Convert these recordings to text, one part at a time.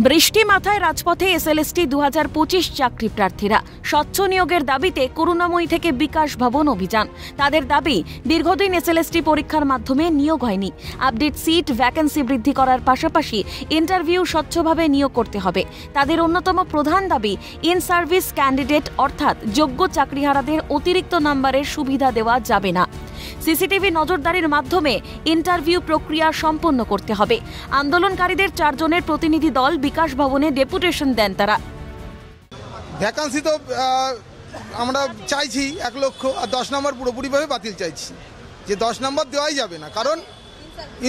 বৃষ্টি মাথায় রাজপথে এসএলএসটি 2025 চাকরি প্রার্থীরা স্বচ্ছ নিয়োগের দাবিতে করুণাময়ী থেকে বিকাশ ভবন অভিযান। তাদের দাবি, দীর্ঘদিন এসএলএসটি পরীক্ষার মাধ্যমে নিয়োগ হয়নি। আপডেট সিট ভ্যাকেন্সি বৃদ্ধি করার পাশাপাশি ইন্টারভিউ স্বচ্ছভাবে নিয়োগ করতে হবে। তাদের অন্যতম প্রধান দাবি, ইন সার্ভিস ক্যান্ডিডেট অর্থাৎ যোগ্য চাকরিহারাদের অতিরিক্ত নম্বরের সুবিধা দেওয়া যাবে না। সিসিটিভি নজরদারির মাধ্যমে ইন্টারভিউ প্রক্রিয়া সম্পন্ন করতে হবে। আন্দোলনকারীদের 4 জনের প্রতিনিধি দল বিকাশ ভবনে ডেপুটেশন দেন। তারা ভ্যাকান্সি তো আমরা চাইছি 1 লক্ষ, আর 10 নম্বর পুরোপুরিভাবে বাতিল চাইছি, যে 10 নম্বর দেওয়াই যাবে না, কারণ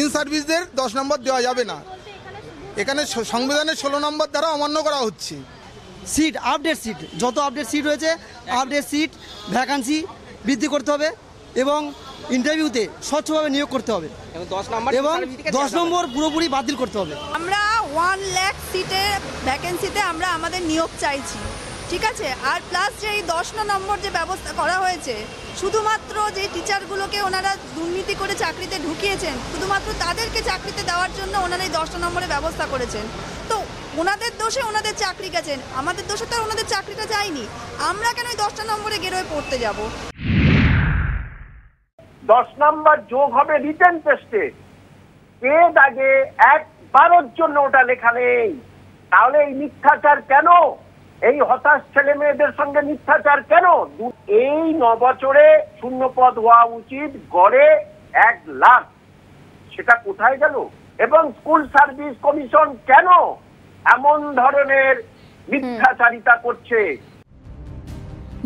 ইন সার্ভিসদের 10 নম্বর দেওয়া যাবে না। এখানে সংবিধানের 16 নম্বর দ্বারা অমান্য করা হচ্ছে। সিট, আপডেট সিট, যত আপডেট সিট রয়েছে আপডেট সিট ভ্যাকান্সি বৃদ্ধি করতে হবে এবং ইন্টারভিউতে স্বচ্ছভাবে নিয়োগ করতে হবে এবং 10 নম্বর পুরোপুরি বাতিল করতে হবে। আমরা 1 লাখ সিটের ভ্যাকেন্সিতে আমরা আমাদের নিয়োগ চাইছি, ঠিক আছে। আর প্লাস যে এই 10 নম্বর যে ব্যবস্থা করা হয়েছে, শুধুমাত্র যে টিচারগুলোকে ওনারা দুর্নীতি করে চাকরিতে ঢুকিয়েছেন, শুধুমাত্র তাদেরকে চাকরিতে দেওয়ার জন্য ওনারা এই 10 নম্বরের ব্যবস্থা করেছেন। তো ওনাদের দোষে ওনাদের চাকরি গেছেন, আমাদের দোষে তো ওনাদের চাকরিটা যায়নি। আমরা কেন এই 10 নম্বরে গেরোয় পড়তে যাব? 10 নম্বর যোগ হবে রিটেন টেস্টে, কে দাগে একবারের জন্য ওটা লেখা নেই। তাহলে এই মিথ্যাচার কেন? এই হতাশ ছেলে মেয়েদের সঙ্গে মিথ্যাচার কেন? এই 9 বছরে শূন্যপদ হওয়া উচিত গড়ে 1 লাখ, সেটা কোথায় গেল? এবং স্কুল সার্ভিস কমিশন কেন এমন ধরনের মিথ্যাচারিতা করছে?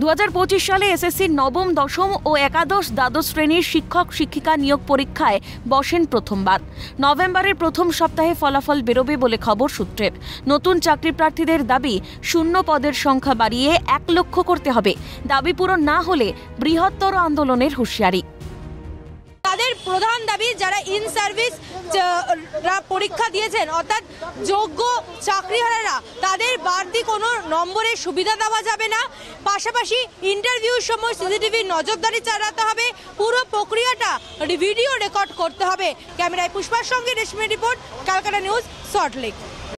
2025 সালে এসএসসির নবম, দশম ও একাদশ, দ্বাদশ শ্রেণীর শিক্ষক শিক্ষিকা নিয়োগ পরীক্ষায় বসেন প্রথমবার। নভেম্বরের প্রথম সপ্তাহে ফলাফল বেরোবে বলে খবর সূত্রের। নতুন চাকরি প্রার্থীদের দাবি, শূন্য পদের সংখ্যা বাড়িয়ে 1 লক্ষ করতে হবে। দাবি পূরণ না হলে বৃহত্তর আন্দোলনের হুঁশিয়ারি। তাদের প্রধান দাবি, যারা ইন সার্ভিস পরীক্ষা দিয়েছেন অর্থাৎ যোগ্য চাকরিহারারা, তাদের বাড়তি কোনো নম্বরের সুবিধা দেওয়া যাবে না। পাশাপাশি ইন্টারভিউর সময় সিসিটিভি নজরদারি চালাতে হবে, পুরো প্রক্রিয়াটা ভিডিও রেকর্ড করতে হবে। ক্যামেরায় পুষ্পার সঙ্গে রেশমি রিপোর্ট, ক্যালকাটা নিউজ, সল্টলেক।